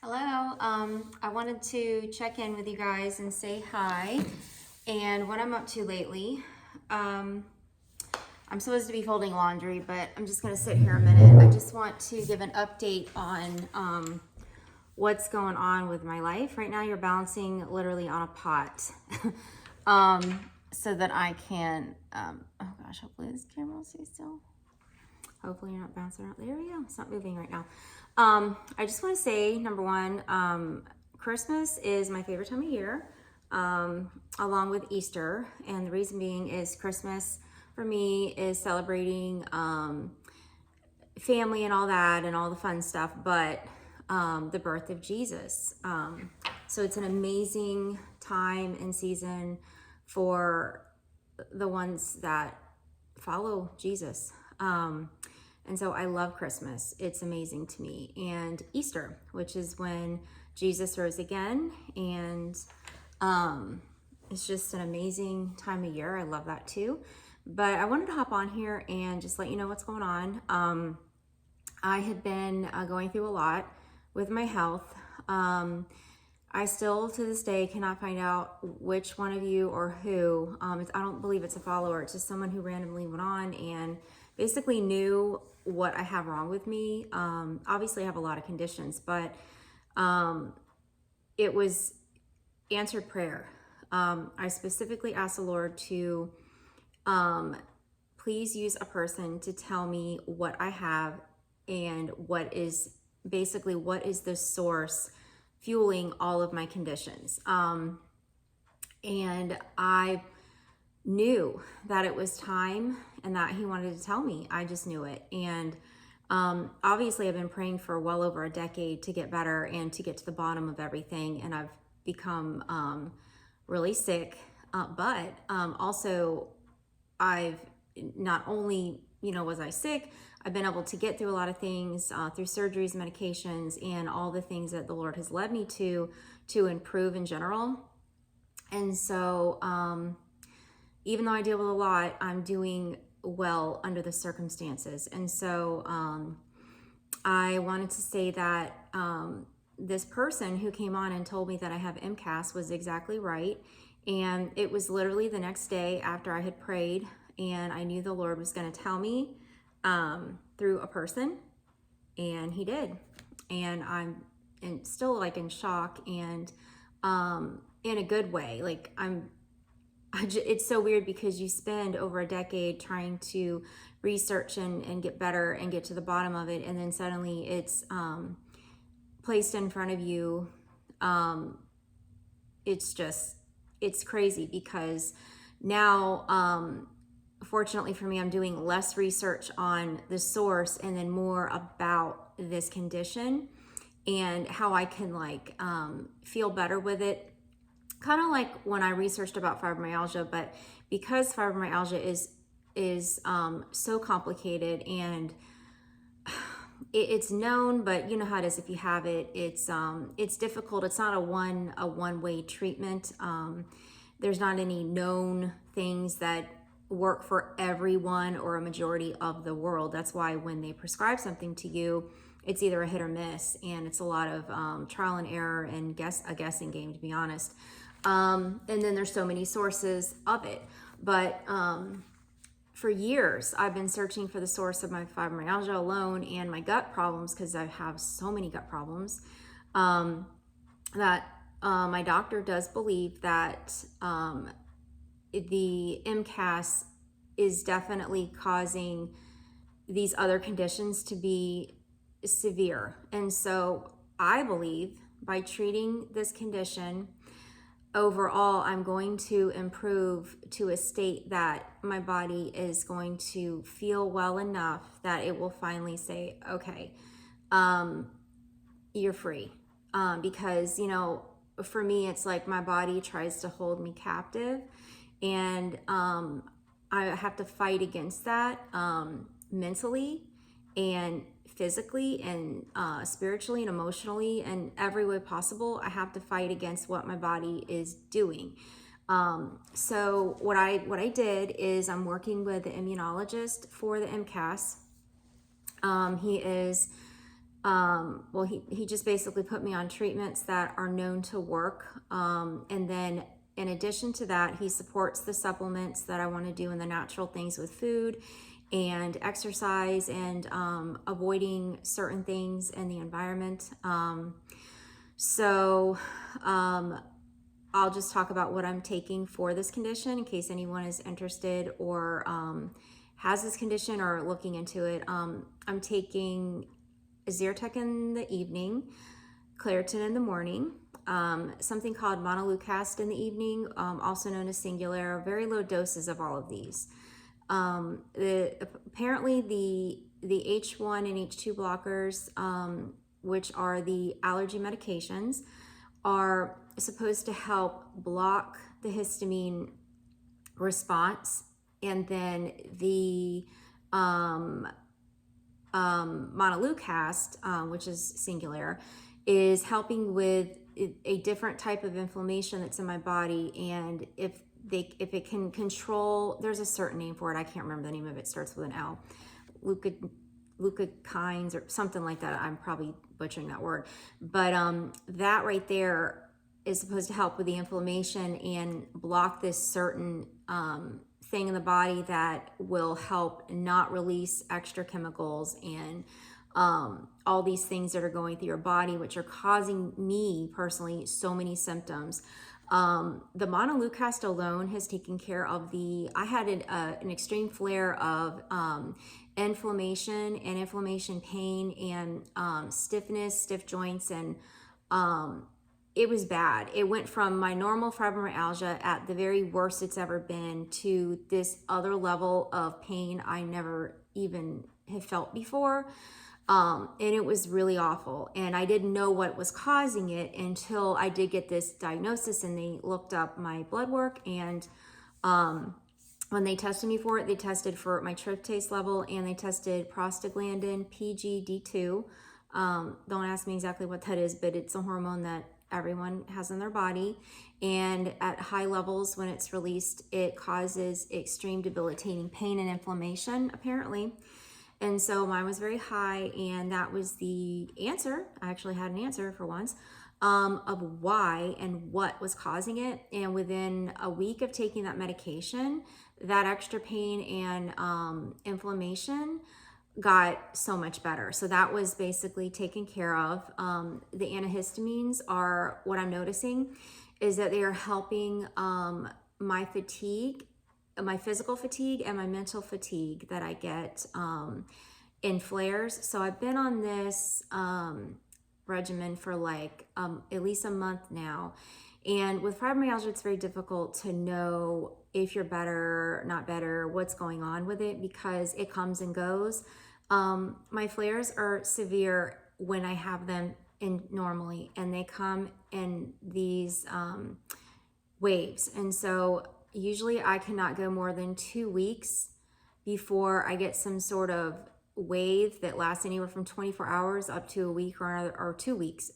Hello. I wanted to check in with you guys and say hi and what I'm up to lately. I'm supposed to be folding laundry, but I'm just going to sit here a minute. I just want to give an update on what's going on with my life. Right now, you're bouncing literally on a pot so that I can, oh gosh, hopefully this camera will stay still. Hopefully you're not bouncing out. There we go. It's not moving right now. I just want to say, number one, Christmas is my favorite time of year, along with Easter. And the reason being is Christmas for me is celebrating family and all that and all the fun stuff, but the birth of Jesus. So it's an amazing time and season for the ones that follow Jesus. And so I love Christmas. It's amazing to me. And Easter, which is when Jesus rose again. And it's just an amazing time of year. I love that too. But I wanted to hop on here and just let you know what's going on. I have been going through a lot with my health. I still, to this day, cannot find out which one of you or who. I don't believe it's a follower. It's just someone who randomly went on and basically knew what I have wrong with me. Obviously, I have a lot of conditions, but it was answered prayer. I specifically asked the Lord to please use a person to tell me what I have and what is the source fueling all of my conditions. And I knew that it was time and that he wanted to tell me. I just knew it. And obviously I've been praying for well over a decade to get better and to get to the bottom of everything. And I've become really sick, but also I've not only, was I sick, I've been able to get through a lot of things through surgeries, medications, and all the things that the Lord has led me to improve in general. And so even though I deal with a lot, I'm doing well under the circumstances. And so I wanted to say that this person who came on and told me that I have Mcas was exactly right. And it was literally the next day after I had prayed and I knew the Lord was going to tell me through a person, and he did. And I'm still in shock and in a good way. It's so weird because you spend over a decade trying to research and get better and get to the bottom of it, and then suddenly it's placed in front of you. It's crazy because now, fortunately for me, I'm doing less research on the source and then more about this condition and how I can feel better with it. Kind of like when I researched about fibromyalgia, but because fibromyalgia is so complicated and it's known, but you know how it is if you have it. It's difficult. It's not a one-way treatment. There's not any known things that work for everyone or a majority of the world. That's why when they prescribe something to you, it's either a hit or miss, and it's a lot of trial and error and a guessing game, to be honest. And then there's so many sources of it. But for years, I've been searching for the source of my fibromyalgia alone and my gut problems, because I have so many gut problems, that my doctor does believe that the Mcas is definitely causing these other conditions to be severe. And so I believe by treating this condition, overall, I'm going to improve to a state that my body is going to feel well enough that it will finally say, okay, you're free. Because, for me, it's like my body tries to hold me captive, and I have to fight against that mentally and physically and spiritually and emotionally and every way possible. I have to fight against what my body is doing. So what I did is I'm working with the immunologist for the Mcas. He is well, he just basically put me on treatments that are known to work. And then in addition to that, he supports the supplements that I want to do and the natural things with food and exercise and avoiding certain things in the environment. So I'll just talk about what I'm taking for this condition in case anyone is interested or has this condition or looking into it. I'm taking Zyrtec in the evening, Claritin in the morning, something called Mcas in the evening, also known as Singular, very low doses of all of these. Apparently the H1 and H2 blockers, which are the allergy medications, are supposed to help block the histamine response, and then the montelukast, which is Singular, is helping with a different type of inflammation that's in my body. And if it can control, there's a certain name for it, I can't remember the name of it, starts with an L, leukotrienes or something like that. I'm probably butchering that word, but that right there is supposed to help with the inflammation and block this certain thing in the body that will help not release extra chemicals and all these things that are going through your body, which are causing me personally so many symptoms. The montelukast alone has taken care of I had an extreme flare of inflammation and inflammation pain and stiff joints, and it was bad. It went from my normal fibromyalgia at the very worst it's ever been to this other level of pain I never even have felt before. And it was really awful. And I didn't know what was causing it until I did get this diagnosis, and they looked up my blood work. And when they tested me for it, they tested for my tryptase level and they tested prostaglandin PGD2. Don't ask me exactly what that is, but it's a hormone that everyone has in their body, and at high levels when it's released, it causes extreme debilitating pain and inflammation apparently. And so mine was very high, and that was the answer. I actually had an answer for once of why and what was causing it. And within a week of taking that medication, that extra pain and inflammation got so much better. So that was basically taken care of. The antihistamines are, what I'm noticing is that they are helping my fatigue, my physical fatigue and my mental fatigue that I get in flares. So I've been on this regimen for like at least a month now. And with fibromyalgia, it's very difficult to know if you're better, not better, what's going on with it, because it comes and goes. My flares are severe when I have them in normally, and they come in these waves. And so usually I cannot go more than 2 weeks before I get some sort of wave that lasts anywhere from 24 hours up to a week or 2 weeks.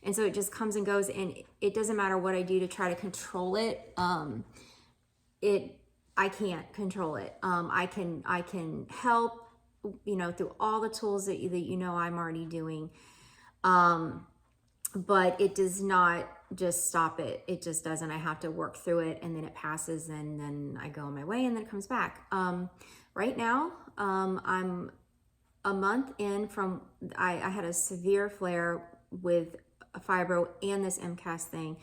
And so it just comes and goes, and it doesn't matter what I do to try to control it. I can't control it. I can help, through all the tools that I'm already doing. But it does not just stop it. It just doesn't. I have to work through it, and then it passes, and then I go on my way, and then it comes back. Right now, I'm a month in from, I had a severe flare with a fibro and this Mcas thing.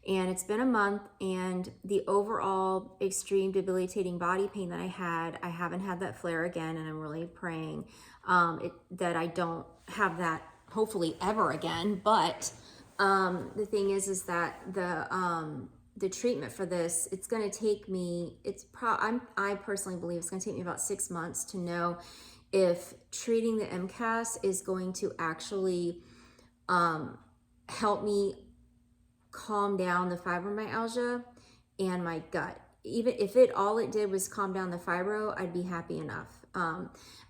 And it's been a month, and the overall extreme debilitating body pain that I haven't had that flare again. And I'm really praying that I don't have that hopefully ever again. But the thing is that the treatment for this, it's going to take me, I personally believe it's going to take me about 6 months to know if treating the Mcas is going to actually help me calm down the fibromyalgia and my gut. Even if all it did was calm down the fibro, I'd be happy enough.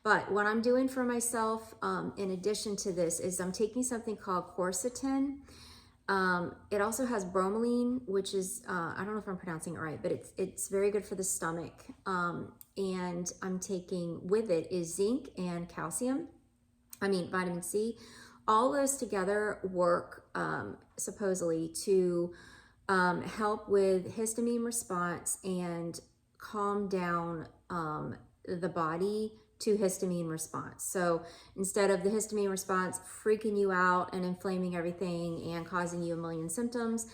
But what I'm doing for myself, in addition to this, is I'm taking something called quercetin. It also has bromelain, which is, I don't know if I'm pronouncing it right, but it's very good for the stomach. And I'm taking with it is zinc and calcium. vitamin C. All those together work supposedly to help with histamine response and calm down the body to histamine response. So instead of the histamine response freaking you out and inflaming everything and causing you a million symptoms,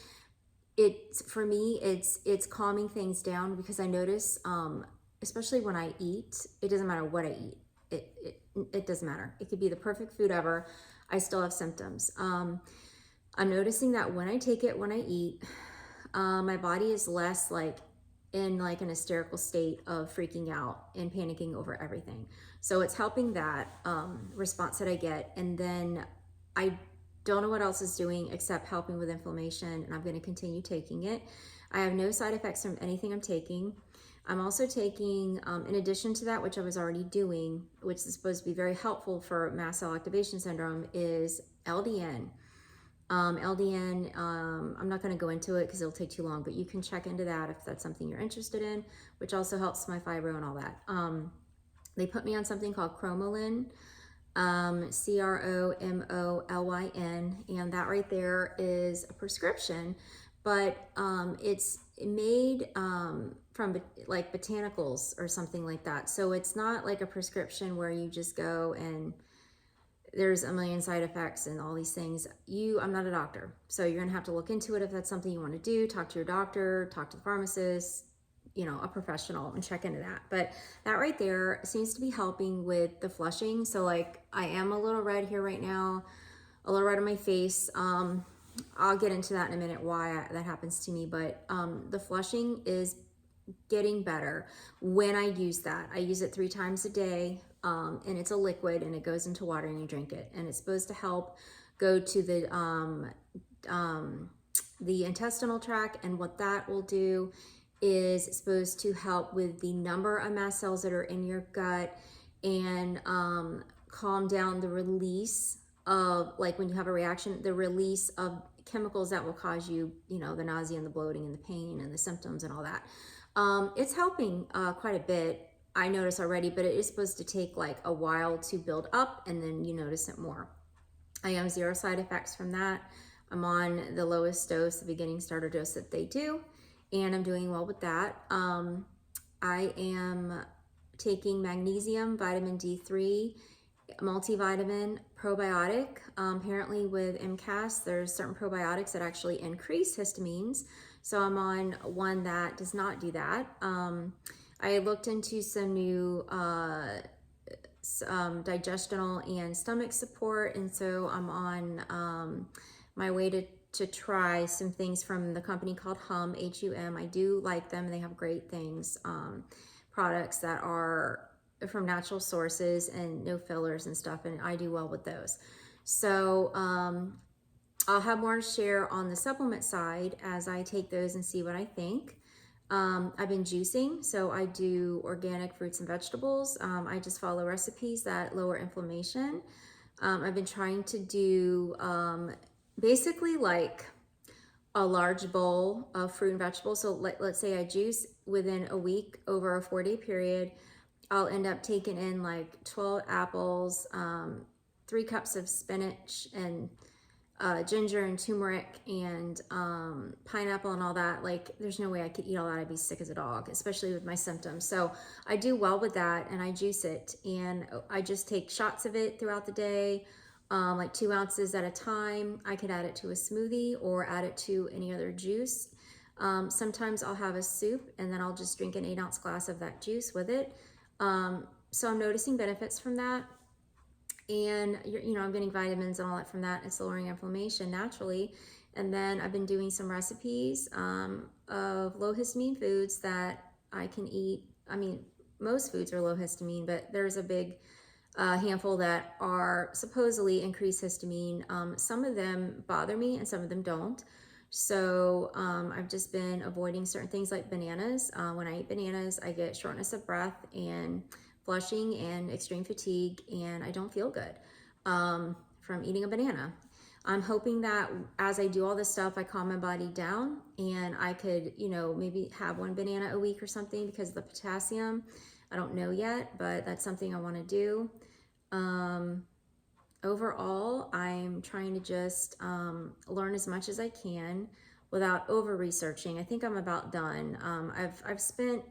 for me it's calming things down, because I notice especially when I eat, it doesn't matter what I eat, it doesn't matter, it could be the perfect food ever, I still have symptoms. I'm noticing that when I take it, when I eat, my body is less like in like an hysterical state of freaking out and panicking over everything. So it's helping that response that I get. And then I don't know what else is doing except helping with inflammation, and I'm going to continue taking it. I have no side effects from anything I'm taking. I'm also taking, in addition to that, which I was already doing, which is supposed to be very helpful for mast cell activation syndrome, is LDN. LDN, I'm not going to go into it because it'll take too long, but you can check into that if that's something you're interested in, which also helps my fibro and all that. They put me on something called Cromolyn, Cromolyn, and that right there is a prescription, but it's made from like botanicals or something like that. So it's not like a prescription where you just go and there's a million side effects and all these things. I'm not a doctor, so you're gonna have to look into it if that's something you want to do. Talk to your doctor, talk to the pharmacist, a professional, and check into that. But that right there seems to be helping with the flushing. So like I am a little red here right now, a little red on my face. I'll get into that in a minute why that happens to me, but the flushing is getting better when I use that. I use it 3 times a day, and it's a liquid and it goes into water and you drink it, and it's supposed to help go to the intestinal tract, and what that will do is it's supposed to help with the number of mast cells that are in your gut and calm down the release of, like when you have a reaction, the release of chemicals that will cause you, the nausea and the bloating and the pain and the symptoms and all that. It's helping quite a bit, I notice already, but it is supposed to take like a while to build up, and then you notice it more. I have 0 side effects from that. I'm on the lowest dose, the beginning starter dose that they do, and I'm doing well with that. I am taking magnesium, vitamin D3, multivitamin, probiotic. Apparently with Mcas, there's certain probiotics that actually increase histamines. So I'm on one that does not do that. I looked into some new digestional and stomach support, and so I'm on my way to try some things from the company called Hum, H-U-M. I do like them. They have great things, products that are from natural sources and no fillers and stuff, and I do well with those. So I'll have more to share on the supplement side as I take those and see what I think. I've been juicing, so I do organic fruits and vegetables. I just follow recipes that lower inflammation. I've been trying to do basically like a large bowl of fruit and vegetables. So let's say I juice within a week over a 4-day period. I'll end up taking in like 12 apples, 3 cups of spinach, and ginger and turmeric and pineapple and all that. Like there's no way I could eat all that. I'd be sick as a dog, especially with my symptoms. So I do well with that, and I juice it, and I just take shots of it throughout the day, like 2 ounces at a time. I could add it to a smoothie or add it to any other juice. Sometimes I'll have a soup and then I'll just drink an 8-ounce glass of that juice with it. So I'm noticing benefits from that. And I'm getting vitamins and all that from that. It's lowering inflammation naturally. And then I've been doing some recipes of low histamine foods that I can eat. I mean, most foods are low histamine, but there's a big handful that are supposedly increased histamine. Some of them bother me and some of them don't. So I've just been avoiding certain things like bananas. When I eat bananas, I get shortness of breath and flushing and extreme fatigue, and I don't feel good from eating a banana. I'm hoping that as I do all this stuff, I calm my body down, and I could, maybe have 1 banana a week or something because of the potassium. I don't know yet, but that's something I want to do. overall, I'm trying to just learn as much as I can without over researching. I think I'm about done. I've spent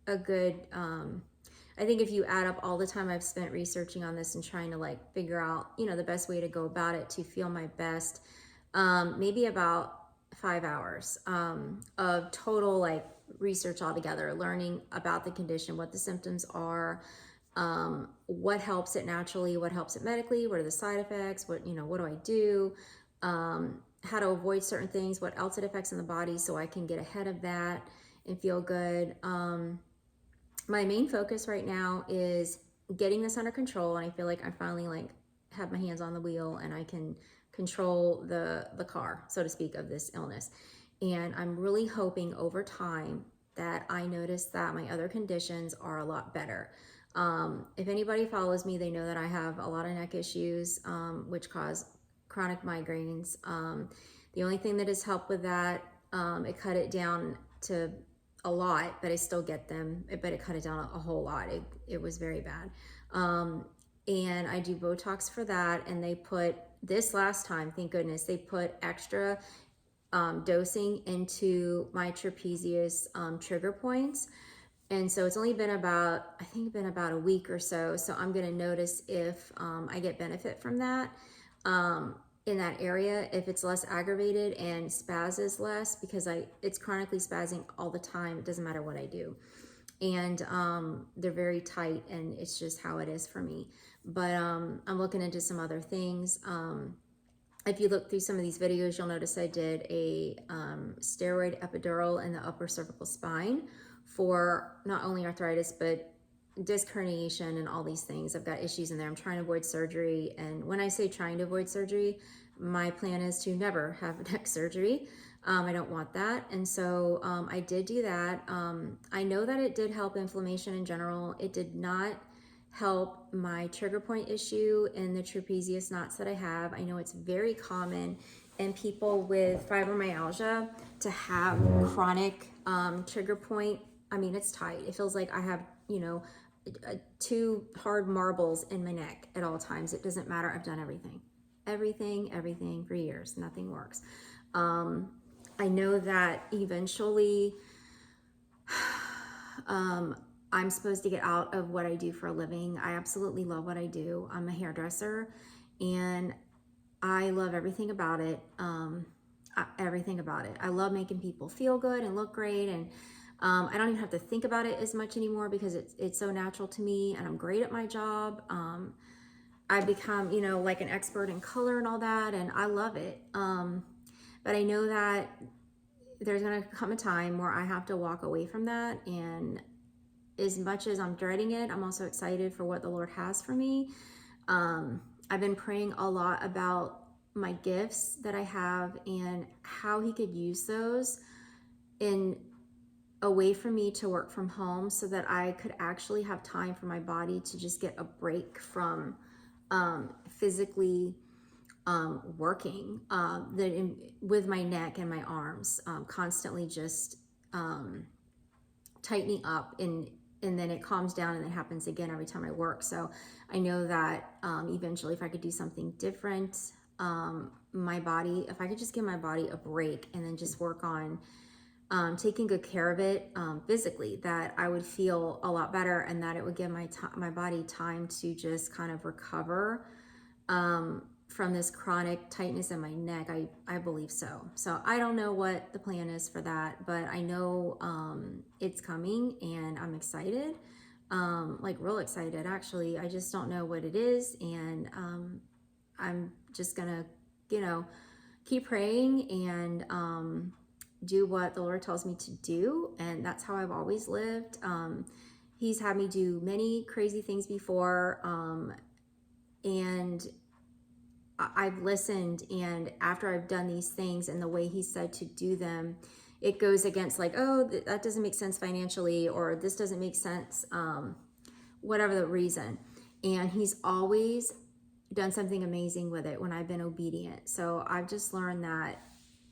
a good I think if you add up all the time I've spent researching on this and trying to like figure out, you know, the best way to go about it to feel my best, maybe about 5 hours of total like research altogether, learning about the condition, what the symptoms are, what helps it naturally, what helps it medically, what are the side effects, what, you know, what do I do, how to avoid certain things, what else it affects in the body so I can get ahead of that and feel good. My main focus right now is getting this under control, and I feel like I finally like have my hands on the wheel and I can control the car, so to speak, of this illness. And I'm really hoping over time that I notice that my other conditions are a lot better. If anybody follows me, they know that I have a lot of neck issues, which cause chronic migraines. The only thing that has helped with that, it cut it down to a lot, but I still get them, but it cut it down a whole lot. It was very bad. And I do Botox for that. And they put, this last time, thank goodness, they put extra dosing into my trapezius trigger points. And so it's only been about, I think been about a week or so. So I'm going to notice if I get benefit from that in that area, if it's less aggravated and spazzes less, because it's chronically spazzing all the time. It doesn't matter what I do. And they're very tight, and it's just how it is for me. But I'm looking into some other things. If you look through some of these videos, you'll notice I did a steroid epidural in the upper cervical spine for not only arthritis, but disc herniation and all these things. I've got issues in there. I'm trying to avoid surgery. And when I say trying to avoid surgery, my plan is to never have neck surgery. I don't want that. And so I did do that. I know that it did help inflammation in general. It did not help my trigger point issue in the trapezius knots that I have. I know it's very common in people with fibromyalgia to have chronic trigger point. I mean, it's tight. It feels like I have, you know, two hard marbles in my neck at all times. It doesn't matter. I've done everything for years. Nothing works. I know that eventually I'm supposed to get out of what I do for a living. I absolutely love what I do. I'm a hairdresser and I love everything about it. Everything about it. I love making people feel good and look great. And I don't even have to think about it as much anymore because it's so natural to me, and I'm great at my job. I've become, you know, like an expert in color and all that, and I love it. But I know that there's going to come a time where I have to walk away from that. And as much as I'm dreading it, I'm also excited for what the Lord has for me. I've been praying a lot about my gifts that I have and how He could use those in a way for me to work from home so that I could actually have time for my body to just get a break from physically working with my neck and my arms, constantly just tightening up, and then it calms down and it happens again every time I work. So I know that eventually if I could do something different, my body, if I could just give my body a break and then just work on taking good care of it physically, that I would feel a lot better, and that it would give my body time to just kind of recover from this chronic tightness in my neck. I believe so. So I don't know what the plan is for that, but I know it's coming, and I'm excited, like real excited actually. I just don't know what it is, and I'm just gonna, you know, keep praying and do what the Lord tells me to do. And that's how I've always lived. He's had me do many crazy things before, and I've listened, and after I've done these things and the way He said to do them, it goes against like, oh, that doesn't make sense financially, or this doesn't make sense, whatever the reason. And He's always done something amazing with it when I've been obedient. So I've just learned that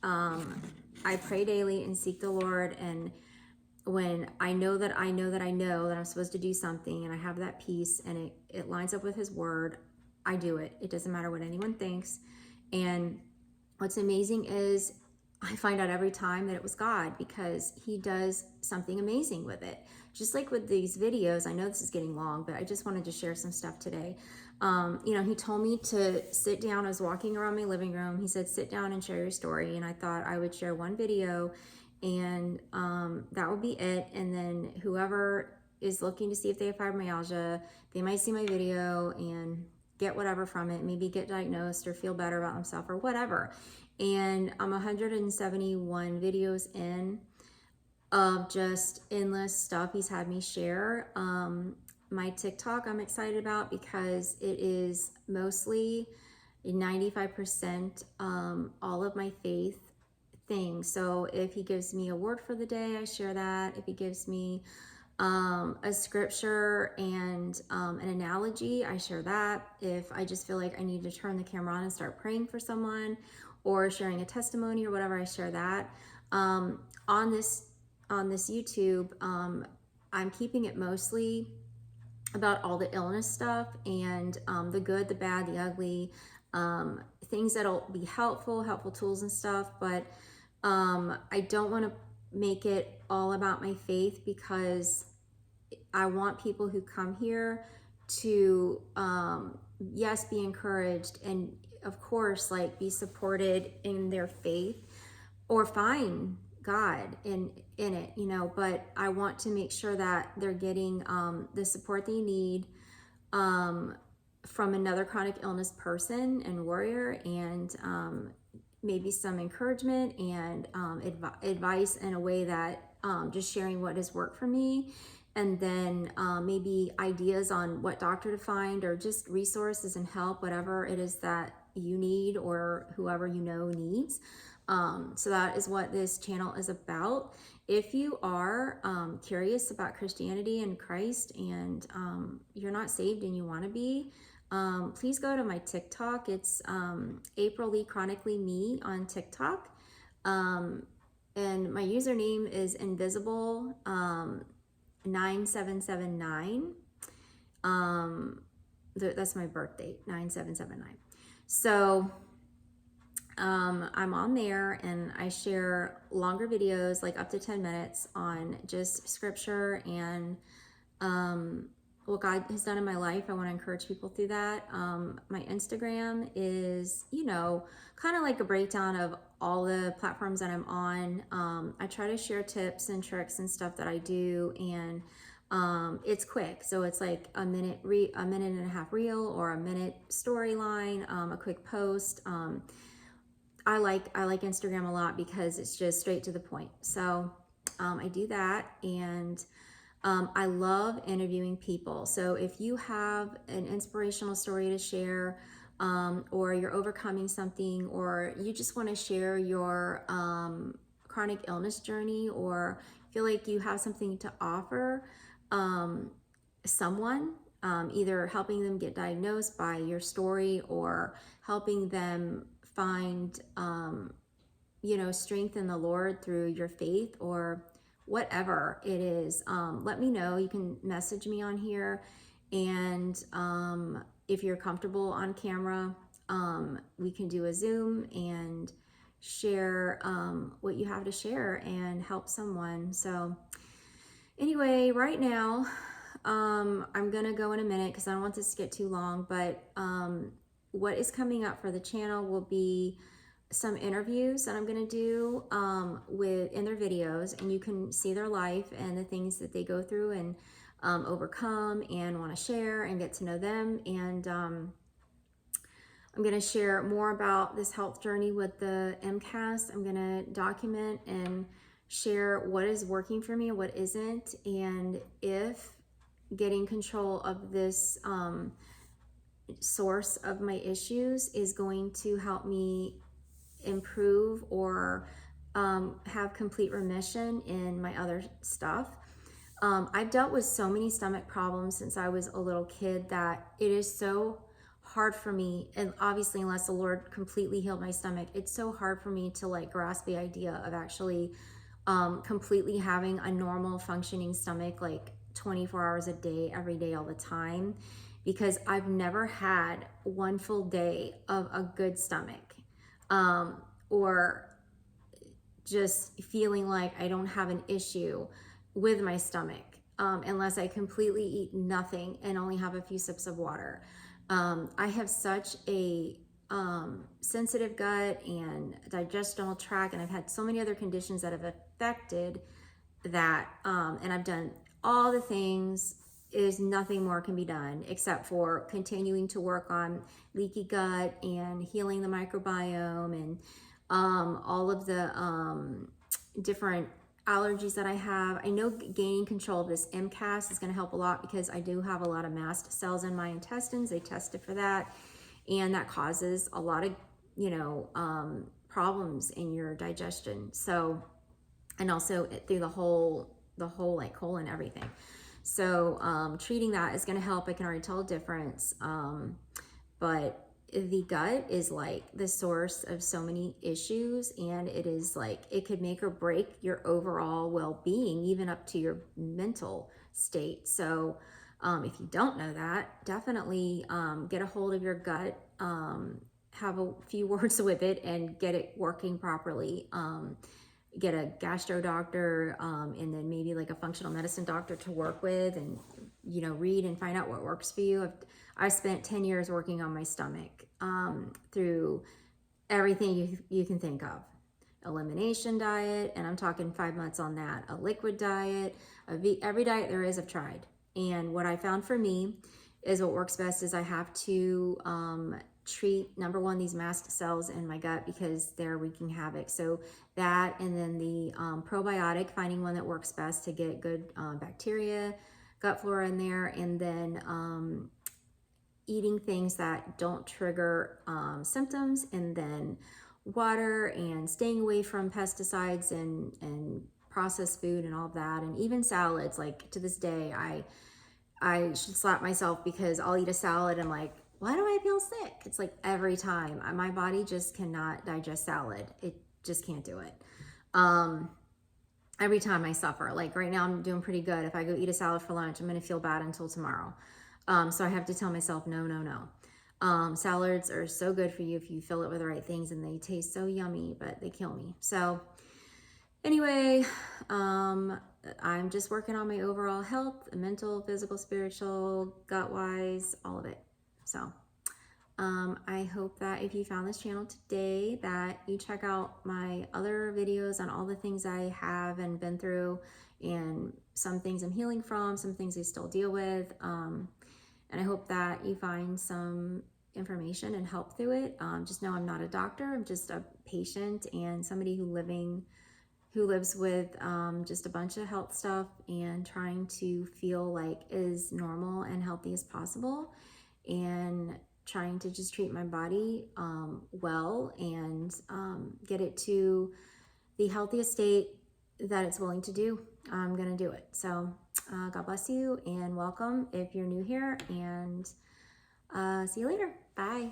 I pray daily and seek the Lord, and when I know that I'm supposed to do something and I have that peace and it lines up with His word, I do it. It doesn't matter what anyone thinks. And what's amazing is I find out every time that it was God, because he does something amazing with it. Just like with these videos, I know this is getting long, but I just wanted to share some stuff today. He told me to sit down. I was walking around my living room. He said, sit down and share your story. And I thought I would share one video, and that would be it. And then whoever is looking to see if they have fibromyalgia, they might see my video and get whatever from it, maybe get diagnosed or feel better about themselves or whatever. And I'm 171 videos in of just endless stuff he's had me share. My TikTok I'm excited about because it is mostly 95% all of my faith things. So if he gives me a word for the day, I share that. If he gives me a scripture and an analogy, I share that. If I just feel like I need to turn the camera on and start praying for someone or sharing a testimony or whatever, I share that. On this YouTube, I'm keeping it mostly about all the illness stuff and the good, the bad, the ugly, things that'll be helpful tools and stuff. But I don't want to make it all about my faith, because I want people who come here to, yes, be encouraged, and of course, like, be supported in their faith or find God in it, but I want to make sure that they're getting the support they need from another chronic illness person and warrior, and maybe some encouragement and advice in a way that just sharing what has worked for me, and then maybe ideas on what doctor to find, or just resources and help, whatever it is that you need or whoever needs. So that is what this channel is about. If you are curious about Christianity and Christ, and you're not saved and you want to be, please go to my TikTok. It's April Lee Chronically Me on TikTok. And my username is invisible 9779. That's my birth date, 9779. So I'm on there, and I share longer videos, like up to 10 minutes, on just scripture and what God has done in my life. I want to encourage people through that. My Instagram is, kind of like a breakdown of all the platforms that I'm on. I try to share tips and tricks and stuff that I do, and it's quick. So it's like a minute and a half reel, or a minute storyline, a quick post. I like Instagram a lot because it's just straight to the point. So I do that, and I love interviewing people. So if you have an inspirational story to share, or you're overcoming something, or you just want to share your chronic illness journey, or feel like you have something to offer someone, either helping them get diagnosed by your story, or helping them find strength in the Lord through your faith, or whatever it is, let me know. You can message me on here, and if you're comfortable on camera, we can do a Zoom and share what you have to share and help someone. So anyway, right now, I'm gonna go in a minute because I don't want this to get too long, but what is coming up for the channel will be some interviews that I'm going to do in their videos, and you can see their life and the things that they go through and overcome and want to share and get to know them. And I'm going to share more about this health journey with the Mcas. I'm going to document and share what is working for me and what isn't, and if getting control of this source of my issues is going to help me improve or have complete remission in my other stuff. I've dealt with so many stomach problems since I was a little kid that it is so hard for me, and obviously unless the Lord completely healed my stomach, it's so hard for me to grasp the idea of actually completely having a normal functioning stomach, like 24 hours a day, every day, all the time, because I've never had one full day of a good stomach, or just feeling like I don't have an issue with my stomach, unless I completely eat nothing and only have a few sips of water. I have such a sensitive gut and digestional tract, and I've had so many other conditions that have affected that, and I've done all the things. Is nothing more can be done except for continuing to work on leaky gut and healing the microbiome, and all of the different allergies that I have. I know gaining control of this Mcas is going to help a lot, because I do have a lot of mast cells in my intestines. They tested for that, and that causes a lot of, problems in your digestion. So, and also through the whole like colon, everything. So treating that is going to help. I can already tell a difference. But the gut is like the source of so many issues, and it is like, it could make or break your overall well-being, even up to your mental state. So if you don't know that, definitely get a hold of your gut, have a few words with it, and get it working properly. Get a gastro doctor, and then maybe like a functional medicine doctor to work with, and read and find out what works for you. I spent 10 years working on my stomach, through everything you can think of. Elimination diet, and I'm talking 5 months on that. A liquid diet, every diet there is, I've tried. And what I found for me is what works best is I have to treat, number one, these mast cells in my gut, because they're wreaking havoc. So that, and then the probiotic, finding one that works best to get good bacteria, gut flora in there, and then eating things that don't trigger symptoms, and then water, and staying away from pesticides and processed food and all of that, and even salads. Like, to this day, I should slap myself, because I'll eat a salad and I'm like, why do I feel sick? It's like every time. My body just cannot digest salad. It just can't do it. Every time I suffer. Like right now I'm doing pretty good. If I go eat a salad for lunch, I'm going to feel bad until tomorrow. So I have to tell myself, no, no, no. Salads are so good for you if you fill it with the right things, and they taste so yummy, but they kill me. So anyway, I'm just working on my overall health, mental, physical, spiritual, gut-wise, all of it. So I hope that if you found this channel today, that you check out my other videos on all the things I have and been through, and some things I'm healing from, some things I still deal with. And I hope that you find some information and help through it. Just know I'm not a doctor. I'm just a patient and somebody who lives with just a bunch of health stuff, and trying to feel like as normal and healthy as possible, and trying to just treat my body well, and get it to the healthiest state that it's willing to do. I'm going to do it. So God bless you, and welcome if you're new here, and see you later. Bye.